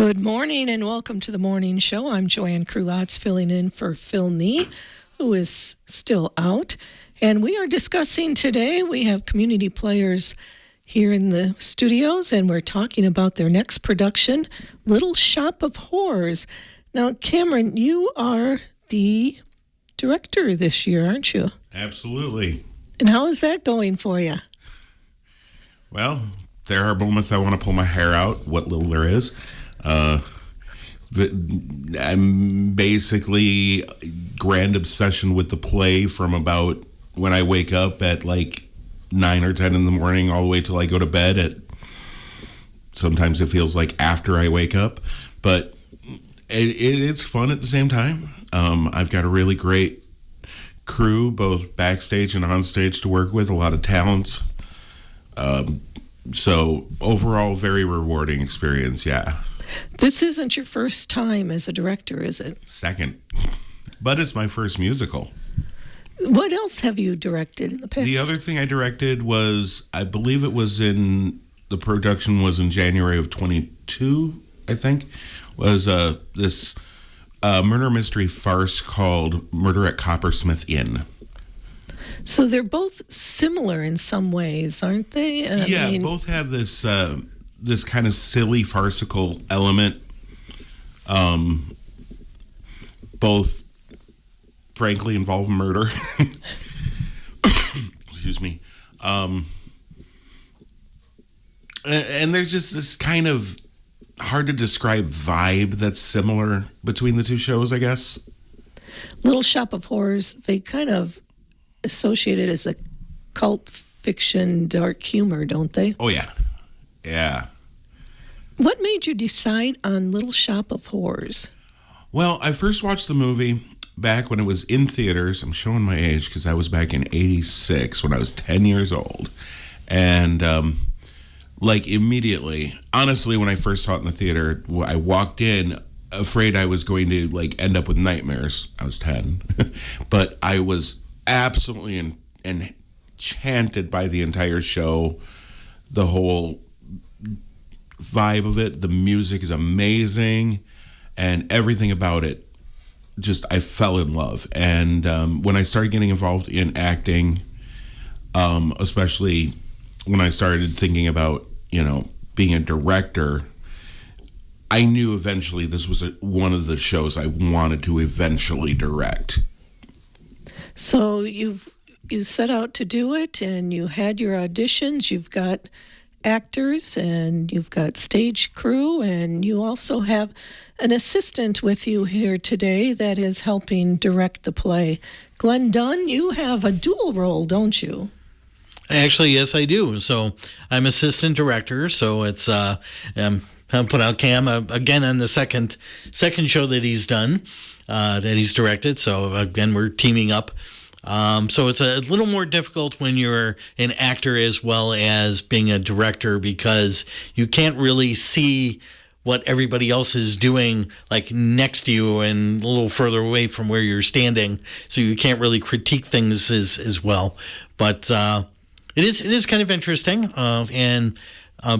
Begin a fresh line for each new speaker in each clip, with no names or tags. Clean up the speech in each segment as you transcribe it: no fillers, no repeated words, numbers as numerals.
Good morning and welcome to the morning show. I'm Joanne Krulotz filling in for Phil Nee, who is still out. And we are discussing today, we have community players here in the studios, and we're talking about their next production, Little Shop of Horrors. Now, Cameron, you are the director this year, aren't you?
Absolutely.
And how is that going for you?
Well, there are moments I want to pull my hair out, what little there is. I'm basically grand obsession with the play from about when I wake up at like 9 or 10 in the morning all the way till I go to bed at sometimes it feels like after I wake up, but it's fun at the same time. I've got a really great crew, both backstage and on stage to work with, a lot of talents. So overall, very rewarding experience, yeah.
This isn't your first time as a director, is it?
Second. But it's my first musical.
What else have you directed in the past?
The other thing I directed was, I believe the production was in January of 22, I think, was this murder mystery farce called Murder at Coppersmith Inn.
So they're both similar in some ways, aren't they?
Both have this kind of silly, farcical element. Both, frankly, involve murder. Excuse me. And there's just this kind of hard to describe vibe that's similar between the two shows, I guess.
Little Shop of Horrors, they kind of associate it as a cult fiction, dark humor, don't they?
Oh, yeah. Yeah.
What made you decide on Little Shop of Horrors?
Well, I first watched the movie back when it was in theaters. I'm showing my age because I was back in 86 when I was 10 years old. And, immediately, honestly, when I first saw it in the theater, I walked in afraid I was going to, end up with nightmares. I was 10. But I was absolutely enchanted by the entire show, the whole vibe of it. The music is amazing, and everything about it, just I fell in love. And when I started getting involved in acting, especially when I started thinking about, being a director, I knew eventually this was one of the shows I wanted to eventually direct.
So you set out to do it, and you had your auditions. You've got actors, and you've got stage crew, and you also have an assistant with you here today that is helping direct the play. Glenn Dunn, you have a dual role, don't you?
Actually, yes, I do. So I'm assistant director. So it's I'll put out Cam again on the second show that he's done, that he's directed. So again, we're teaming up. So it's a little more difficult when you're an actor as well as being a director, because you can't really see what everybody else is doing next to you and a little further away from where you're standing. So you can't really critique things as well. But it is kind of interesting. And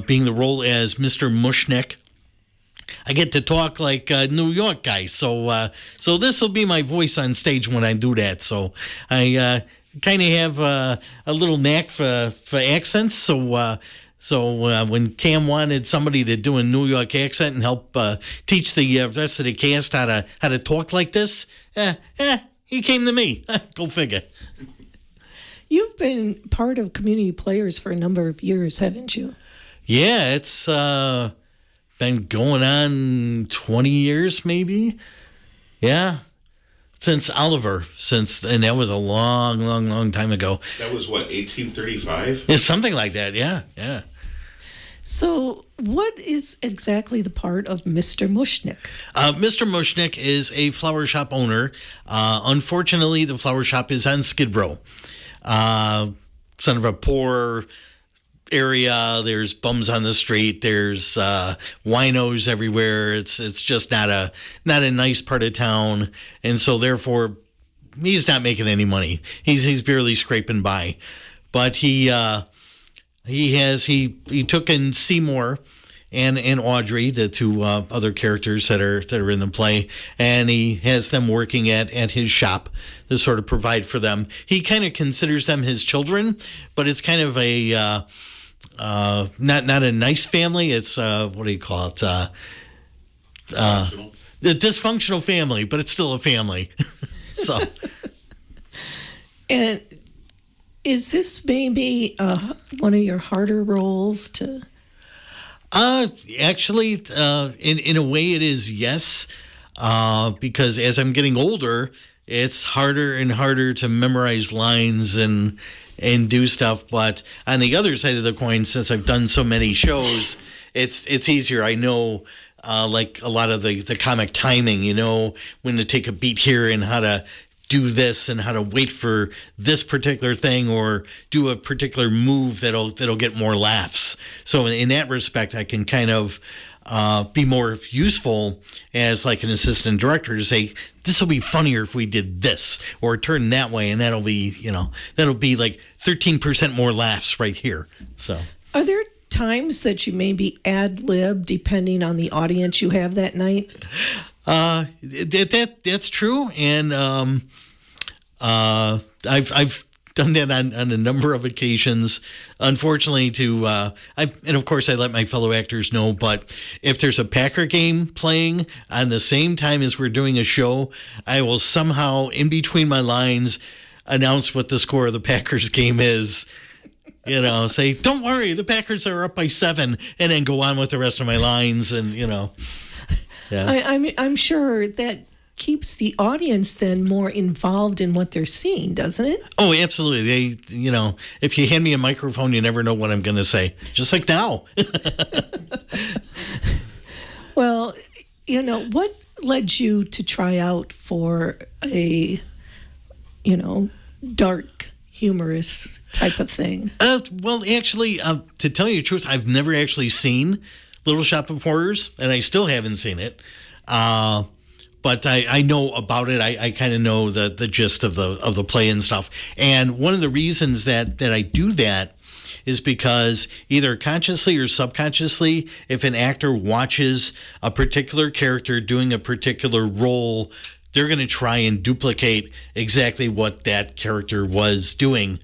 being the role as Mr. Mushnick, I get to talk like a New York guy, so this will be my voice on stage when I do that. So I kind of have a little knack for accents. So when Cam wanted somebody to do a New York accent and help teach the rest of the cast how to talk like this, he came to me. Go figure.
You've been part of Community Players for a number of years, haven't you?
Yeah, it's been going on 20 years, maybe. Yeah. Since Oliver, and that was a long, long, long time ago.
That was what, 1835?
Yeah, something like that, yeah.
So what is exactly the part of Mr. Mushnick?
Mr. Mushnick is a flower shop owner. Unfortunately, the flower shop is on Skid Row. Son of a poor area. There's bums on the street. There's winos everywhere. It's just not a nice part of town, and so therefore he's not making any money. He's barely scraping by, but he took in Seymour and Audrey, the two other characters that are in the play, and he has them working at his shop to sort of provide for them. He kind of considers them his children, but it's kind of a not a nice family. It's what do you call it? The dysfunctional family, but it's still a family. So,
And is this maybe one of your harder roles to?
actually, in a way, it is yes, because as I'm getting older, it's harder and harder to memorize lines and do stuff. But on the other side of the coin, since I've done so many shows, it's easier. I know. Like a lot of the comic timing, when to take a beat here and how to do this and how to wait for this particular thing or do a particular move that'll get more laughs. So in that respect, I can kind of be more useful as like an assistant director to say, this will be funnier if we did this or turn that way. And that'll be like 13% more laughs right here. So
Are there times that you maybe ad lib depending on the audience you have that night?
That's true, and I've done that on a number of occasions. Unfortunately, and of course I let my fellow actors know. But if there's a Packer game playing on the same time as we're doing a show, I will somehow in between my lines announce what the score of the Packers game is. Say, don't worry, the Packers are up by 7, and then go on with the rest of my lines, and yeah.
I'm sure that keeps the audience then more involved in what they're seeing, doesn't it?
Oh, absolutely. If you hand me a microphone, you never know what I'm going to say. Just like now.
Well, what led you to try out for a, dark, humorous type of thing?
Well, actually, to tell you the truth, I've never actually seen Little Shop of Horrors, and I still haven't seen it. But I know about it. I kind of know the gist of the play and stuff. And one of the reasons that I do that is because either consciously or subconsciously, if an actor watches a particular character doing a particular role, they're going to try and duplicate exactly what that character was doing.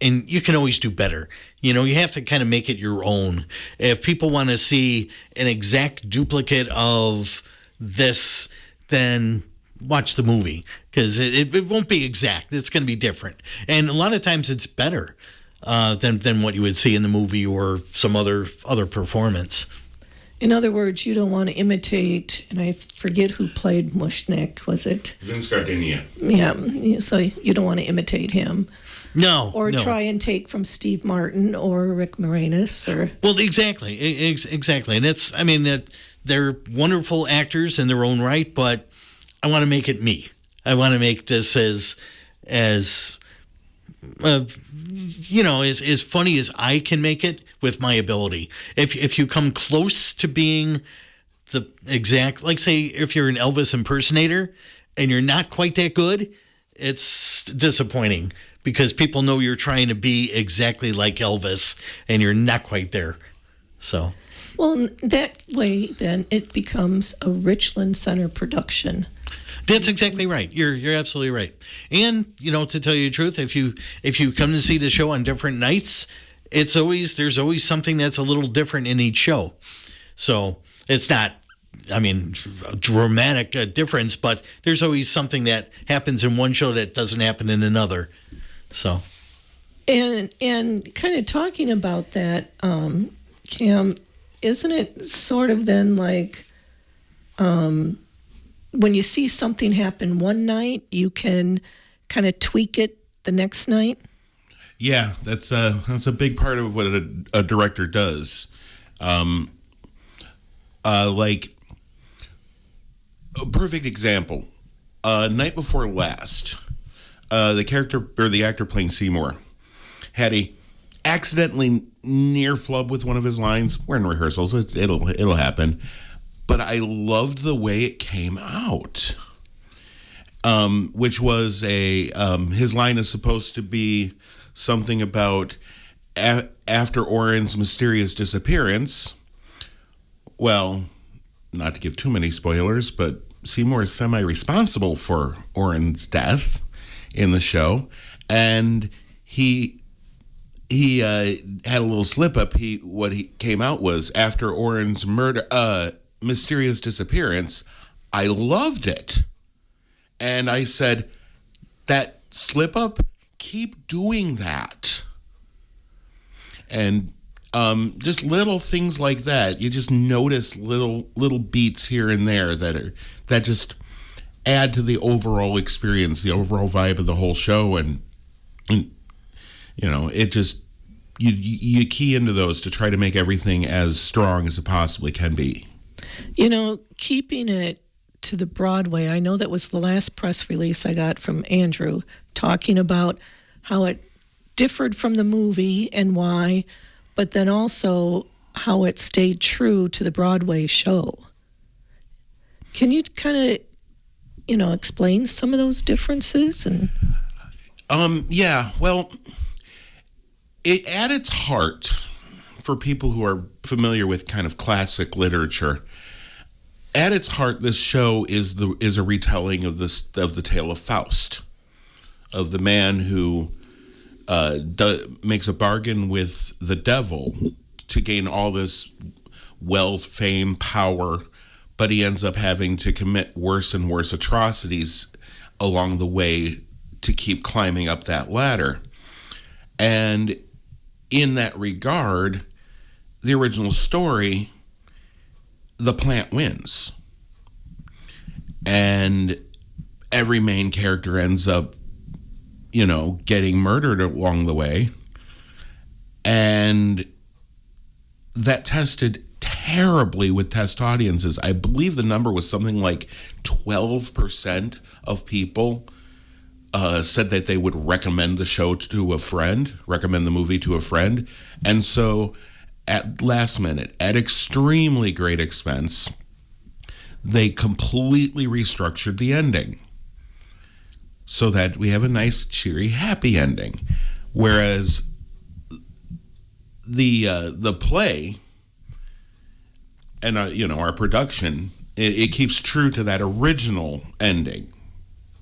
And you can always do better. You have to kind of make it your own. If people want to see an exact duplicate of this, then watch the movie, because it won't be exact. It's going to be different. And a lot of times it's better than what you would see in the movie or some other performance.
In other words, you don't want to imitate, and I forget who played Mushnick, was it?
Vince Gardenia.
Yeah, so you don't want to imitate him.
No.
Or try and take from Steve Martin or Rick Moranis.
Well, exactly. And they're wonderful actors in their own right, but I want to make it me. I want to make this as funny as I can make it with my ability. If you come close to being the exact, like say if you're an Elvis impersonator and you're not quite that good, it's disappointing because people know you're trying to be exactly like Elvis and you're not quite there. So,
well, that way then it becomes a Richland Center production.
That's exactly right. You're absolutely right. And to tell you the truth, if you come to see the show on different nights, there's always something that's a little different in each show. So it's not, a dramatic difference, but there's always something that happens in one show that doesn't happen in another. So,
and kind of talking about that, Cam, isn't it sort of then like, when you see something happen one night, you can kind of tweak it the next night?
Yeah, that's a big part of what a director does. Like a perfect example, Night Before Last, the character or the actor playing Seymour had a accidentally near flub with one of his lines. We're in rehearsals; it'll happen. But I loved the way it came out, which was his line is supposed to be something about after Oren's mysterious disappearance, well, not to give too many spoilers, but Seymour is semi-responsible for Oren's death in the show, and he had a little slip up. What he came out was after Oren's mysterious disappearance, I loved it, and I said, that slip up, keep doing that, and just little things like that. You just notice little beats here and there that just add to the overall experience, the overall vibe of the whole show, and it just you key into those to try to make everything as strong as it possibly can be.
Keeping it to the Broadway, I know that was the last press release I got from Andrew talking about how it differed from the movie and why, but then also how it stayed true to the Broadway show. Can you kind of, explain some of those differences? And
yeah, well, at its heart, for people who are familiar with kind of classic literature, at its heart, this show is a retelling of the tale of Faust, of the man who makes a bargain with the devil to gain all this wealth, fame, power, but he ends up having to commit worse and worse atrocities along the way to keep climbing up that ladder. And in that regard, the original story, the plant wins. And every main character ends up, getting murdered along the way. And that tested terribly with test audiences. I believe the number was something like 12% of people said that they would recommend the show to a friend, recommend the movie to a friend. And so at last minute, at extremely great expense, they completely restructured the ending so that we have a nice, cheery, happy ending. Whereas the play and our production, it keeps true to that original ending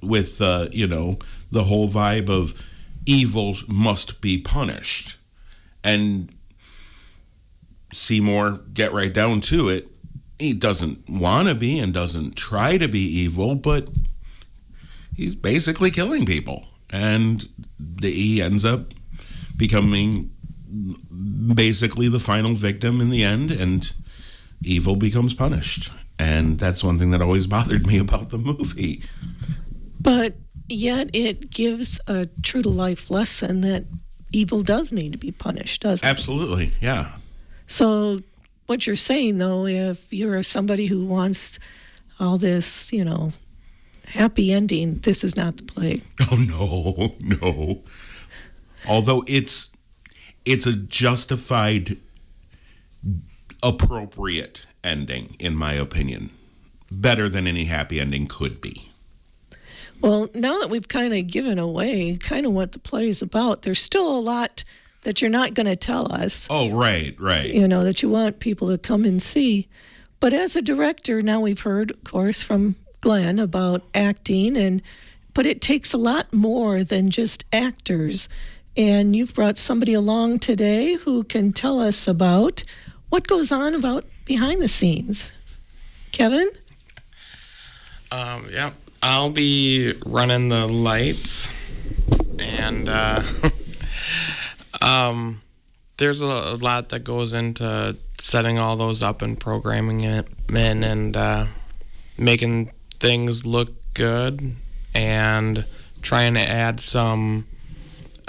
with the whole vibe of evil must be punished. And Seymour, get right down to it, he doesn't want to be and doesn't try to be evil, but he's basically killing people. And he ends up becoming basically the final victim in the end, and evil becomes punished. And that's one thing that always bothered me about the movie.
But yet it gives a true-to-life lesson that evil does need to be punished, doesn't it?
Absolutely, yeah.
So what you're saying, though, if you're somebody who wants all this, happy ending, this is not the play.
Oh, no. Although it's a justified, appropriate ending, in my opinion. Better than any happy ending could be.
Well, now that we've kind of given away kind of what the play is about, there's still a lot that you're not going to tell us.
Oh, right.
That you want people to come and see. But as a director, now we've heard, of course, from Glenn about acting, but it takes a lot more than just actors. And you've brought somebody along today who can tell us about what goes on about behind the scenes. Kevin?
Yeah, I'll be running the lights, and there's a lot that goes into setting all those up and programming it in and making things look good and trying to add some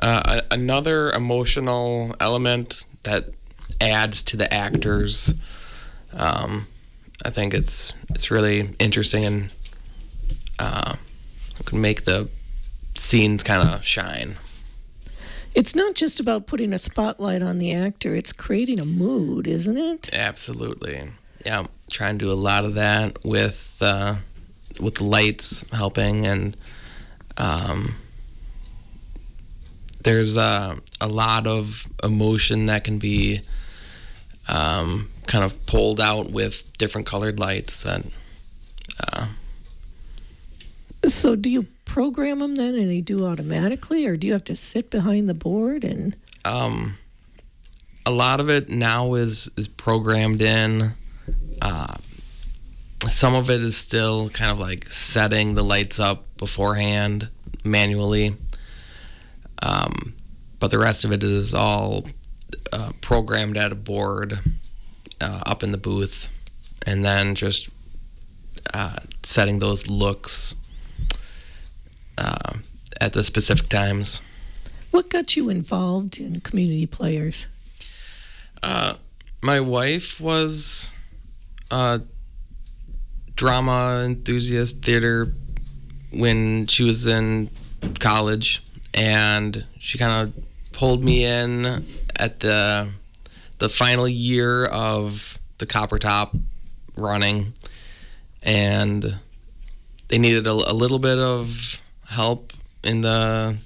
another emotional element that adds to the actors. I think it's really interesting and can make the scenes kind of shine.
It's not just about putting a spotlight on the actor, it's creating a mood, isn't it?
Absolutely. Yeah, trying to do a lot of that with lights helping, and there's a lot of emotion that can be kind kind of pulled out with different colored lights. And
So do you program them then and they do automatically, or do you have to sit behind the board and
a lot of it now is programmed in. Some of it is still kind of like setting the lights up beforehand manually. But the rest of it is all programmed at a board up in the booth, and then just setting those looks at the specific times.
what got you involved in community players?
My wife was a drama enthusiast, theater, when she was in college, and she kind of pulled me in at the final year of the Copper Top running, and they needed a little bit of help in the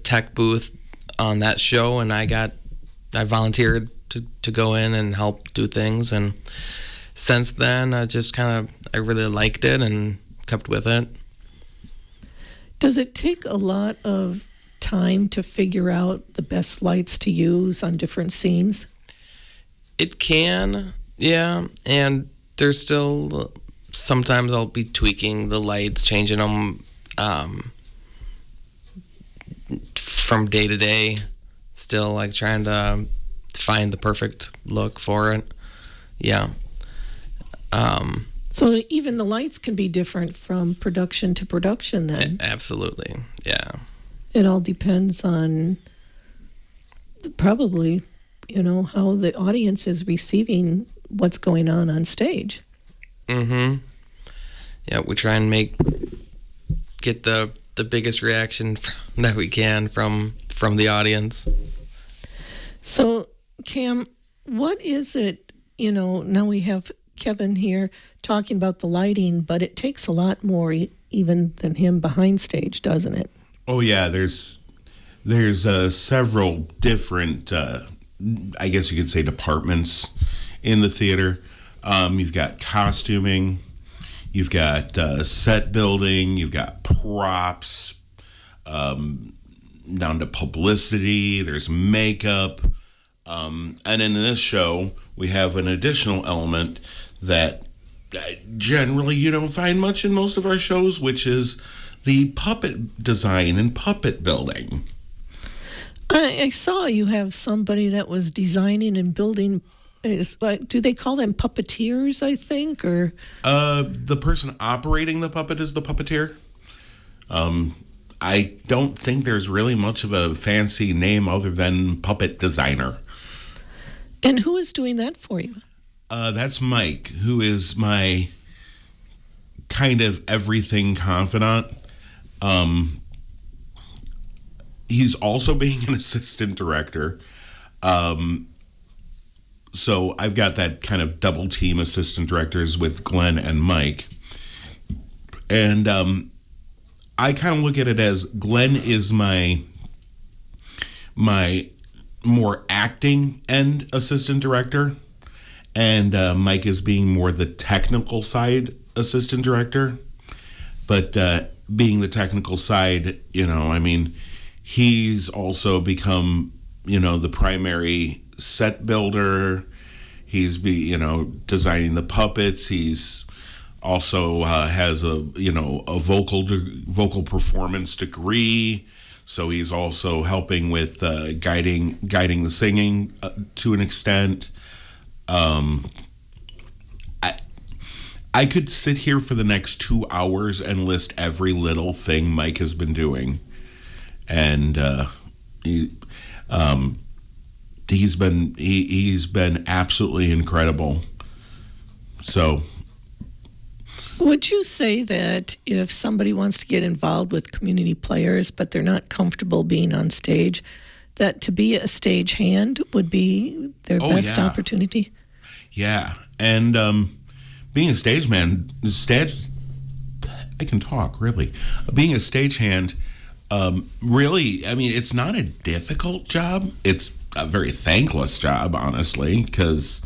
tech booth on that show, and I volunteered to go in and help do things, and since then I really liked it and kept with it.
Does it take a lot of time to figure out the best lights to use on different scenes?
It can, yeah, and there's still sometimes I'll be tweaking the lights, changing them from day to day, still like trying to find the perfect look for it. Yeah.
So even the lights can be different from production to production then.
Absolutely, yeah.
It all depends on probably, how the audience is receiving what's going on stage.
Mm-hmm. Yeah, we try and get the biggest reaction that we can from the audience.
So, Cam, what is it, now we have Kevin here talking about the lighting, but it takes a lot more even than him behind stage, doesn't it?
Oh yeah, there's several different, I guess you could say, departments in the theater. You've got costuming, you've got set building, you've got props, down to publicity. There's makeup, and in this show we have an additional element that generally you don't find much in most of our shows, which is the puppet design and puppet building.
I saw you have somebody that was designing and building. Do they call them puppeteers, I think, or?
The person operating the puppet is the puppeteer. I don't think there's really much of a fancy name other than puppet designer.
And who is doing that for you?
That's Mike, who is my kind of everything confidant. He's also being an assistant director. So I've got that kind of double team assistant directors with Glenn and Mike. And I kind of look at it as Glenn is my more acting end assistant director, and Mike is being more the technical side assistant director. But being the technical side, he's also become, the primary set builder. He's designing the puppets. He's also has a vocal performance degree, so he's also helping with guiding the singing to an extent. I could sit here for the next 2 hours and list every little thing Mike has been doing, and he's been absolutely incredible. So,
would you say that if somebody wants to get involved with community players, but they're not comfortable being on stage, that to be a stage hand would be their best opportunity?
Yeah, and being a stage man, I can talk, really. Being a stagehand, really, it's not a difficult job. It's a very thankless job, honestly, because,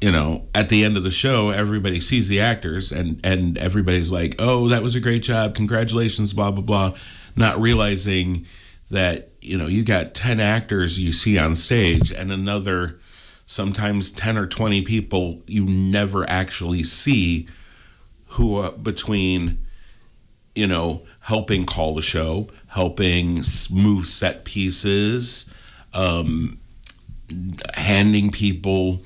at the end of the show, everybody sees the actors and everybody's like, oh, that was a great job. Congratulations, blah, blah, blah. Not realizing that, you got 10 actors you see on stage and another sometimes 10 or 20 people you never actually see who between, helping call the show, helping move set pieces, handing people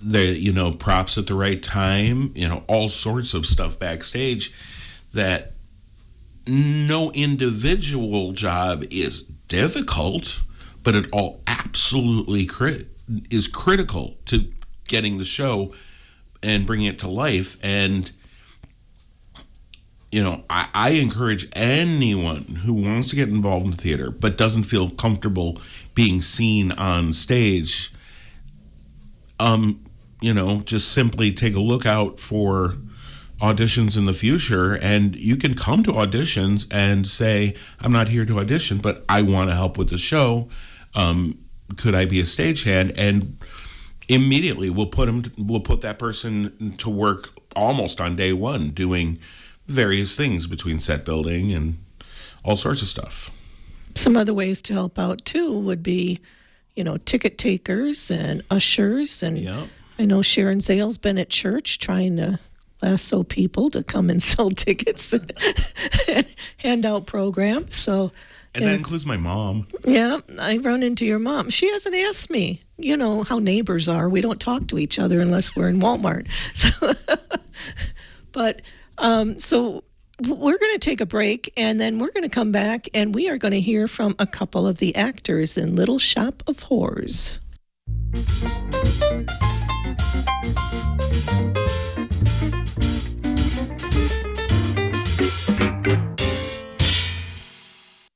the props at the right time, all sorts of stuff backstage that no individual job is difficult, but it all absolutely is critical to getting the show and bringing it to life. And I encourage anyone who wants to get involved in theater but doesn't feel comfortable being seen on stage, just simply take a look out for auditions in the future, and you can come to auditions and say, I'm not here to audition, but I want to help with the show. Could I be a stagehand? And immediately we'll put that person to work almost on day one, doing various things between set building and all sorts of stuff.
Some other ways to help out too would be, ticket takers and ushers. And
Yep.
I know Sharon Zale's been at church trying to lasso people to come and sell tickets and hand out programs. So,
And that includes my mom.
yeah, I run into your mom. She hasn't asked me. You know how neighbors are. We don't talk to each other unless we're in Walmart. So we're going to take a break, and then we're going to come back, and we are going to hear from a couple of the actors in Little Shop of Horrors.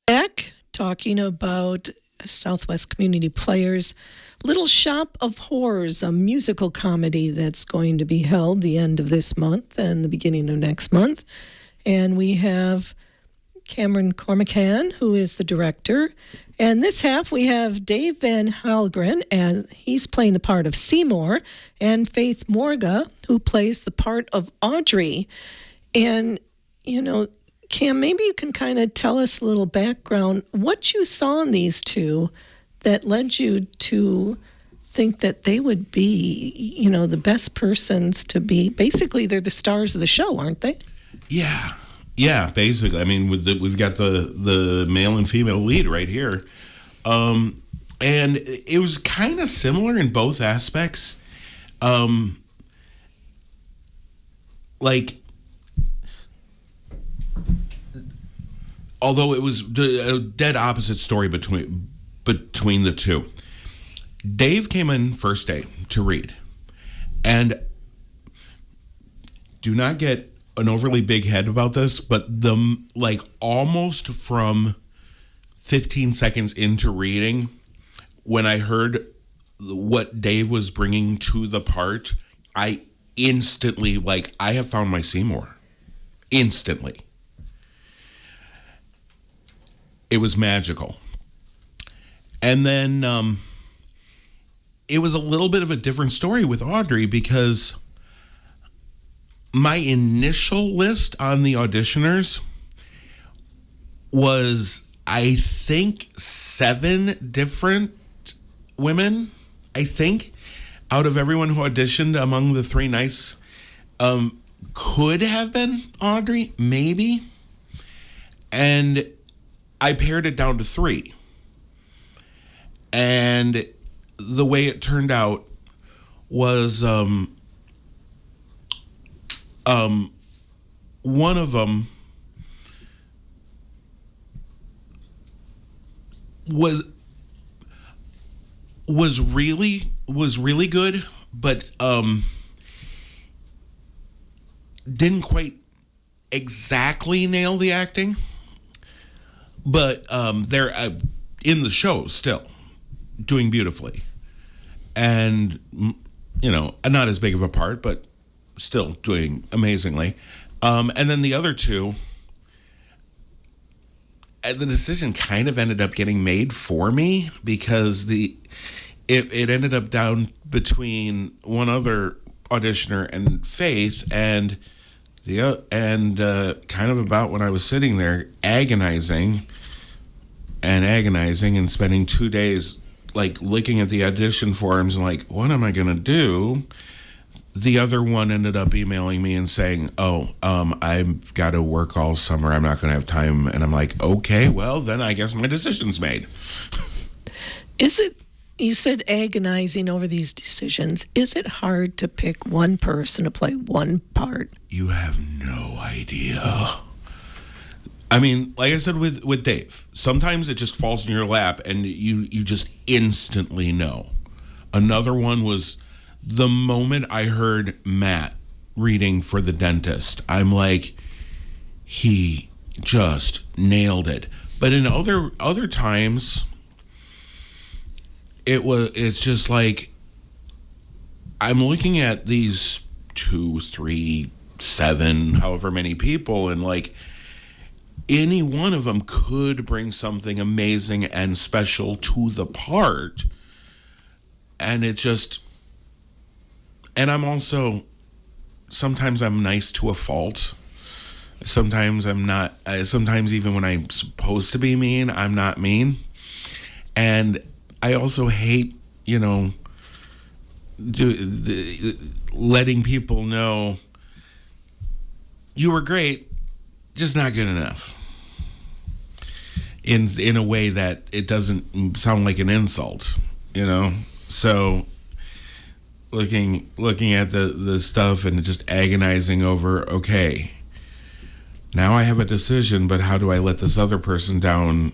Back talking about Southwest Community Players' Little Shop of Horrors, a musical comedy that's going to be held the end of this month and the beginning of next month. And we have Cameron Cormacan, who is the director. And this half, we have Dave Van Halgren, and he's playing the part of Seymour, and Faith Morga, who plays the part of Audrey. And, Cam, maybe you can kind of tell us a little background, what you saw in these two that led you to think that they would be, the best persons to be. Basically, they're the stars of the show, aren't they?
Yeah, basically. I mean, we've got the male and female lead right here. And it was kind of similar in both aspects. Although it was a dead opposite story between the two. Dave came in first day to read. And do not get an overly big head about this, but almost from 15 seconds into reading, when I heard what Dave was bringing to the part, I instantly, I have found my Seymour. Instantly. It was magical. And then it was a little bit of a different story with Audrey, because my initial list on the auditioners was, I think, 7 different women, out of everyone who auditioned among the 3 nights. Could have been Audrey, maybe. And I pared it down to 3. And the way it turned out was one of them was really good, but didn't quite exactly nail the acting. But they're in the show still doing beautifully, and not as big of a part, but still doing amazingly. And then the other 2, the decision kind of ended up getting made for me, because it ended up down between one other auditioner and Faith, and kind of about when I was sitting there agonizing and spending 2 days like looking at the audition forms and like, what am I gonna do? The other one ended up emailing me and saying, I've got to work all summer, I'm not gonna have time. And I'm like, okay, well then I guess my decision's made.
Is it, you said agonizing over these decisions, is it hard to pick one person to play one part?
You have no idea. I mean, like I said with Dave, sometimes it just falls in your lap and you just instantly know. Another one was the moment I heard Matt reading for the dentist, I'm like, he just nailed it. But in other times, it's just like I'm looking at these 2, 3, 7, however many people, and like any one of them could bring something amazing and special to the part. And it just, and I'm also, sometimes I'm nice to a fault. Sometimes I'm not. Sometimes even when I'm supposed to be mean, I'm not mean. And I also hate, letting people know you were great, just not good enough. In a way that it doesn't sound like an insult, So looking at the stuff and just agonizing over, okay, now I have a decision, but how do I let this other person down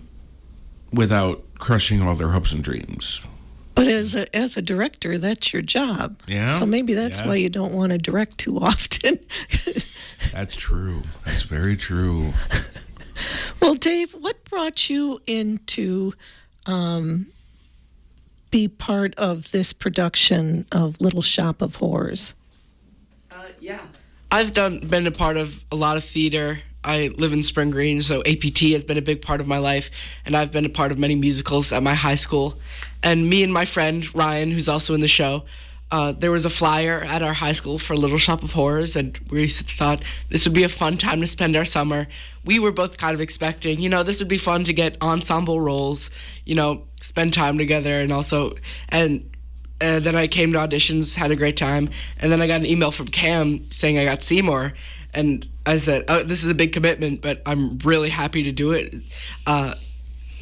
without crushing all their hopes and dreams?
But as a director, that's your job.
Yeah.
So maybe that's why you don't want to direct too often.
That's true. That's very true.
Well, Dave, what brought you into be part of this production of Little Shop of Horrors?
I've been a part of a lot of theater. I live in Spring Green, so APT has been a big part of my life, and I've been a part of many musicals at my high school. And me and my friend Ryan, who's also in the show, there was a flyer at our high school for Little Shop of Horrors, and we thought this would be a fun time to spend our summer. We were both kind of expecting, this would be fun to get ensemble roles, spend time together, and then I came to auditions, had a great time, and then I got an email from Cam saying I got Seymour, and I said, this is a big commitment, but I'm really happy to do it. A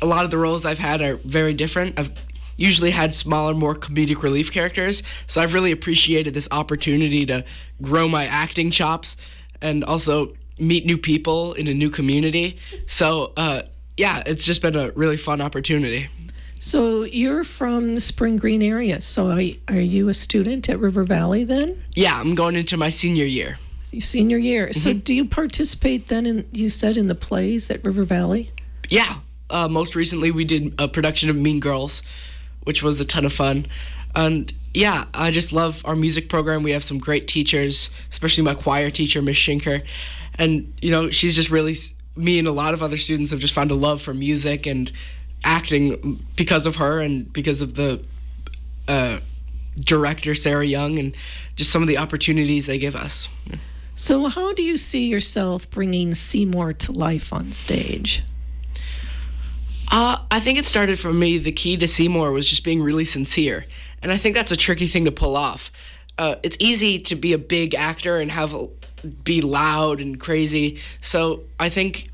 lot of the roles I've had are very different. I've usually had smaller, more comedic relief characters, so I've really appreciated this opportunity to grow my acting chops and also meet new people in a new community. So, it's just been a really fun opportunity.
So you're from the Spring Green area. So are you a student at River Valley then?
Yeah, I'm going into my senior year.
Senior year. So do you participate then you said in the plays at River Valley?
Yeah. Most recently we did a production of Mean Girls, which was a ton of fun. And yeah, I just love our music program. We have some great teachers, especially my choir teacher, Miss Schinker. And, she's just really, me and a lot of other students have just found a love for music and acting because of her and because of the director, Sarah Young, and just some of the opportunities they give us.
So how do you see yourself bringing Seymour to life on stage?
I think it started for me, the key to Seymour was just being really sincere. And I think that's a tricky thing to pull off. It's easy to be a big actor and be loud and crazy. So I think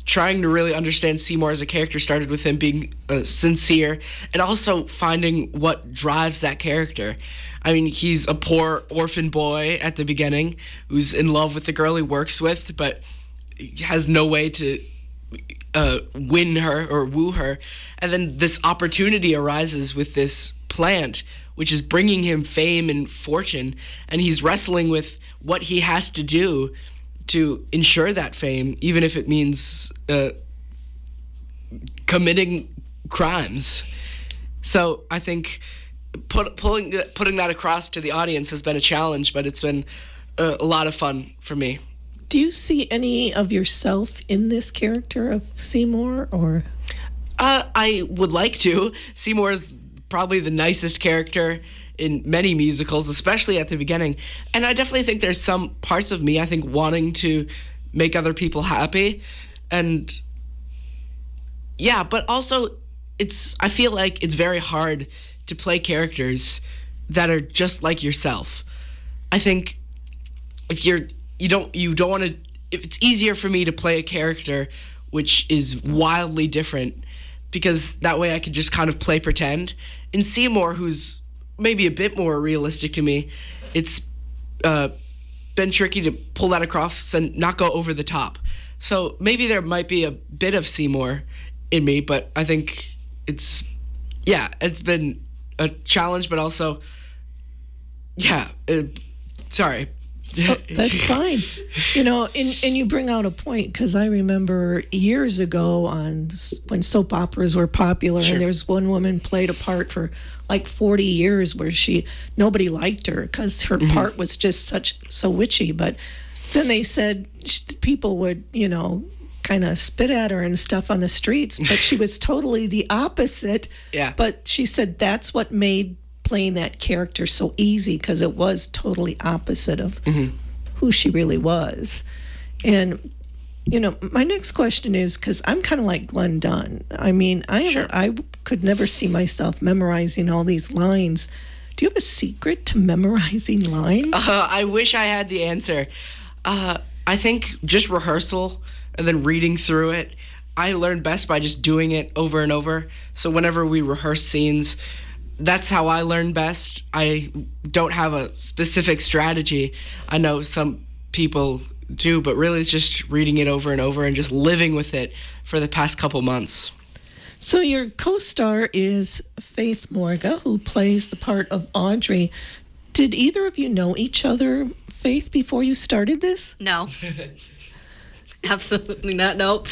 trying to really understand Seymour as a character started with him being sincere and also finding what drives that character. I mean, he's a poor orphan boy at the beginning who's in love with the girl he works with, but has no way to win her or woo her. And then this opportunity arises with this plant, which is bringing him fame and fortune, and he's wrestling with what he has to do to ensure that fame, even if it means committing crimes. So I think putting that across to the audience has been a challenge, but it's been a lot of fun for me.
Do you see any of yourself in this character of Seymour, or?
I would like to. Seymour is probably the nicest character in many musicals, especially at the beginning. And I definitely think there's some parts of me, I think, wanting to make other people happy. And yeah, but also I feel like it's very hard to play characters that are just like yourself. I think if you don't want to, if it's easier for me to play a character which is wildly different, because that way I could just kind of play pretend. In Seymour, who's maybe a bit more realistic to me, it's been tricky to pull that across and not go over the top. So maybe there might be a bit of Seymour in me, but I think it's been a challenge, but also, sorry.
Oh, that's fine. You know, and you bring out a point, because I remember years ago when soap operas were popular,
Sure.
and there's one woman played a part for like 40 years where nobody liked her because her part was just so witchy. But then they said people would, kind of spit at her and stuff on the streets, but she was totally the opposite.
Yeah.
But she said that's what made playing that character so easy, because it was totally opposite of who she really was. And my next question is, because I'm kind of like Glenn Dunn. I mean, I could never see myself memorizing all these lines. Do you have a secret to memorizing lines?
I wish I had the answer. I think just rehearsal and then reading through it. I learn best by just doing it over and over. So whenever we rehearse scenes, that's how I learn best. I don't have a specific strategy. I know some people do, but really it's just reading it over and over and just living with it for the past couple months.
So your co-star is Faith Morga, who plays the part of Audrey. Did either of you know each other, Faith, before you started this?
No. Absolutely not. Nope.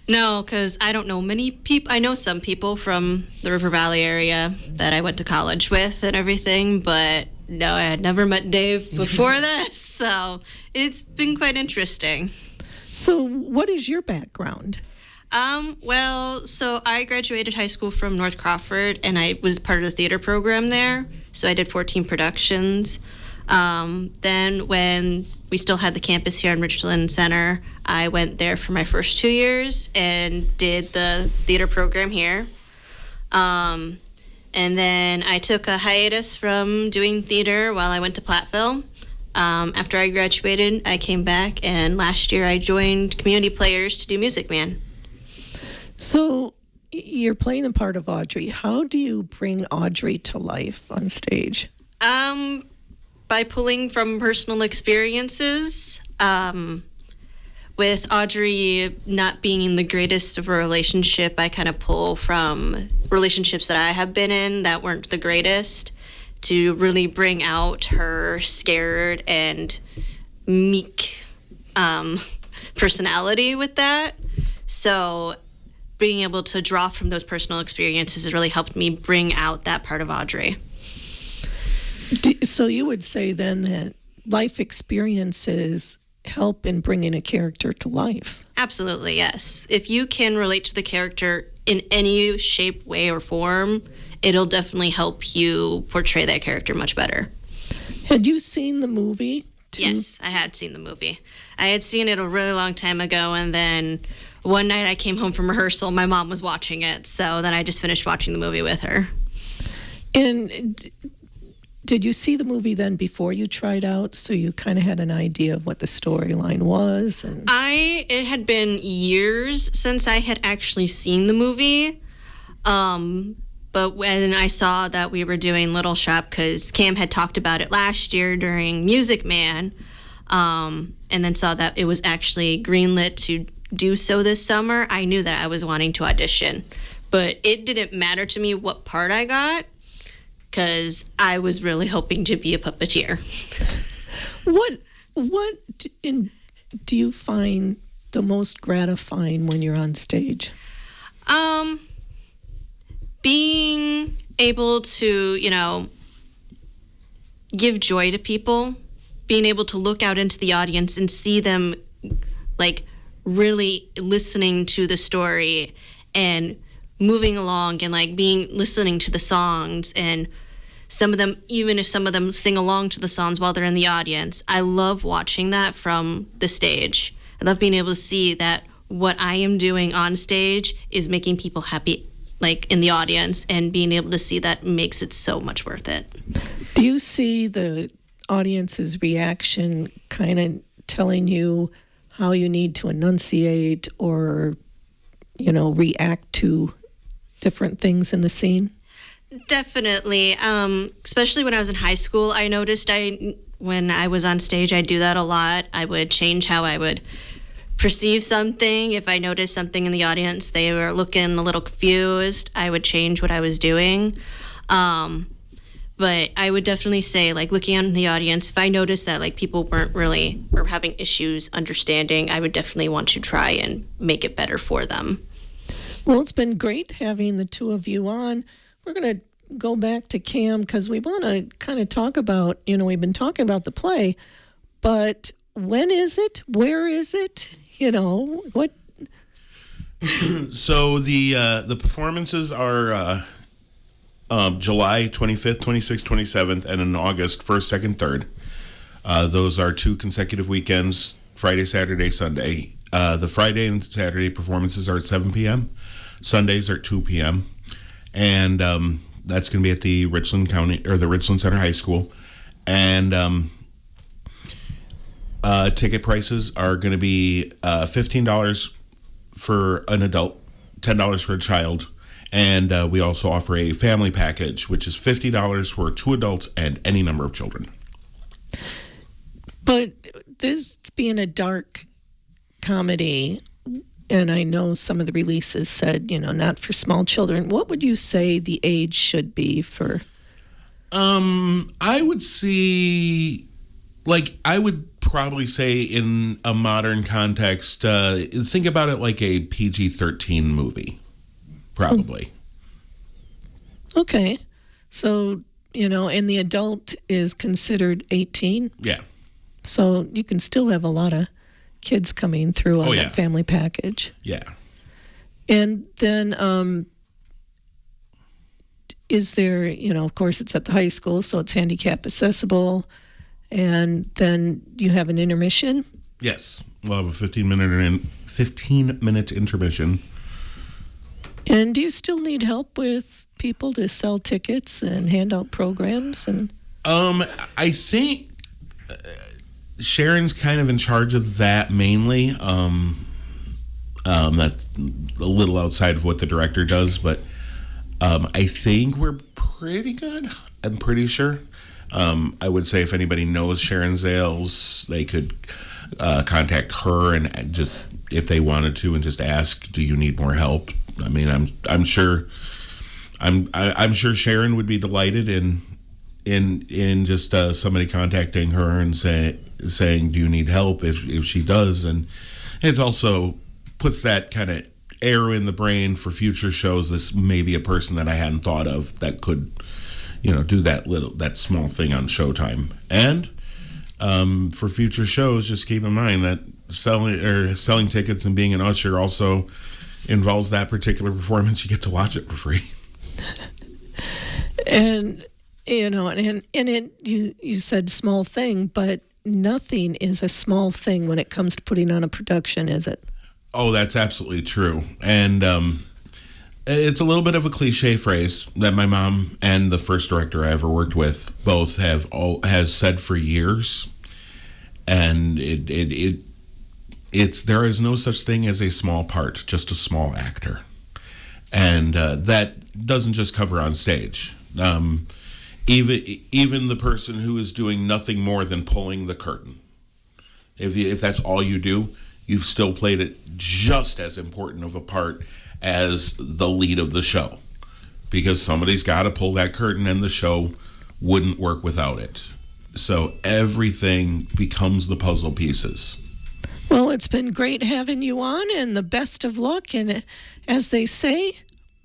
No, because I don't know many people. I know some people from the River Valley area that I went to college with and everything, but no, I had never met Dave before this, so it's been quite interesting.
So what is your background?
Well, so I graduated high school from North Crawford, and I was part of the theater program there, so I did 14 productions. Then when we still had the campus here in Richland Center, I went there for my first 2 years and did the theater program here. And then I took a hiatus from doing theater while I went to Platteville. After I graduated, I came back, and last year I joined Community Players to do Music Man.
So you're playing the part of Audrey. How do you bring Audrey to life on stage?
By pulling from personal experiences. With Audrey not being in the greatest of a relationship, I kind of pull from relationships that I have been in that weren't the greatest to really bring out her scared and meek personality with that. So being able to draw from those personal experiences has really helped me bring out that part of Audrey.
So you would say then that life experiences help in bringing a character to life?
Absolutely, yes. If you can relate to the character in any shape, way, or form, it'll definitely help you portray that character much better.
Had you seen the movie?
Yes, I had seen the movie. I had seen it a really long time ago, and then one night I came home from rehearsal, my mom was watching it, so then I just finished watching the movie with her.
And did you see the movie then before you tried out, so you kind of had an idea of what the storyline was? And
It had been years since I had actually seen the movie, but when I saw that we were doing Little Shop, because Cam had talked about it last year during Music Man, and then saw that it was actually greenlit to do so this summer, I knew that I was wanting to audition. But it didn't matter to me what part I got, because I was really hoping to be a puppeteer.
What do you find the most gratifying when you're on stage?
Being able to, give joy to people, being able to look out into the audience and see them, like, really listening to the story and moving along and like being listening to the songs, and some of them, even if some of them sing along to the songs while they're in the audience, I love watching that from the stage. I love being able to see that what I am doing on stage is making people happy, like in the audience, and being able to see that makes it so much worth it.
Do you see the audience's reaction kind of telling you how you need to enunciate or, react to different things in the scene?
Definitely. Especially when I was in high school, I noticed when I was on stage, I do that a lot. I would change how I would perceive something. If I noticed something in the audience, they were looking a little confused, I would change what I was doing. But I would definitely say, like, looking out in the audience, if I noticed that, like, people weren't really or having issues understanding, I would definitely want to try and make it better for them.
Well, it's been great having the two of you on. We're going to go back to Cam because we want to kind of talk about, we've been talking about the play, but when is it? Where is it? What?
So the performances are July 25th, 26th, 27th, and in August 1st, 2nd, 3rd. Those are 2 consecutive weekends, Friday, Saturday, Sunday. The Friday and Saturday performances are at 7 p.m. Sundays are at 2 p.m. And that's going to be at the Richland Center High School. And ticket prices are going to be $15 for an adult, $10 for a child. And we also offer a family package, which is $50 for 2 adults and any number of children.
But this being a dark comedy, and I know some of the releases said, not for small children, what would you say the age should be for?
I would see, I would probably say in a modern context, think about it like a PG-13 movie, probably.
Okay. So, and the adult is considered 18.
Yeah.
So you can still have a lot of kids coming through on that family package.
Yeah.
And then is there, of course it's at the high school, so it's handicap accessible. And then you have an intermission?
Yes. We'll have a 15-minute intermission.
And do you still need help with people to sell tickets and hand out programs? And
I think Sharon's kind of in charge of that mainly. That's a little outside of what the director does, but I think we're pretty good. I'm pretty sure. I would say if anybody knows Sharon Zales, they could contact her and just, if they wanted to, and just ask, do you need more help? I mean, I'm sure Sharon would be delighted in just somebody contacting her and saying, do you need help, if she does. And it also puts that kind of arrow in the brain for future shows. This may be a person that I hadn't thought of that could, do that small thing on Showtime. And for future shows, just keep in mind that selling tickets and being an usher also involves that particular performance. You get to watch it for free.
And you said small thing, but nothing is a small thing when it comes to putting on a production, is it?
Oh, that's absolutely true. And it's a little bit of a cliche phrase that my mom and the first director I ever worked with both has said for years. And it's there is no such thing as a small part, just a small actor. And that doesn't just cover on stage. Even the person who is doing nothing more than pulling the curtain. If that's all you do, you've still played it just as important of a part as the lead of the show. Because somebody's got to pull that curtain and the show wouldn't work without it. So everything becomes the puzzle pieces.
Well, it's been great having you on, and the best of luck. And as they say,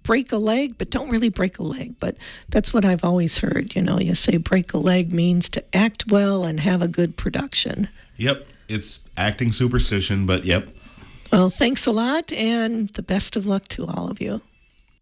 break a leg, but don't really break a leg. But that's what I've always heard. You say break a leg means to act well and have a good production.
Yep. It's acting superstition, but yep.
Well, thanks a lot, and the best of luck to all of you.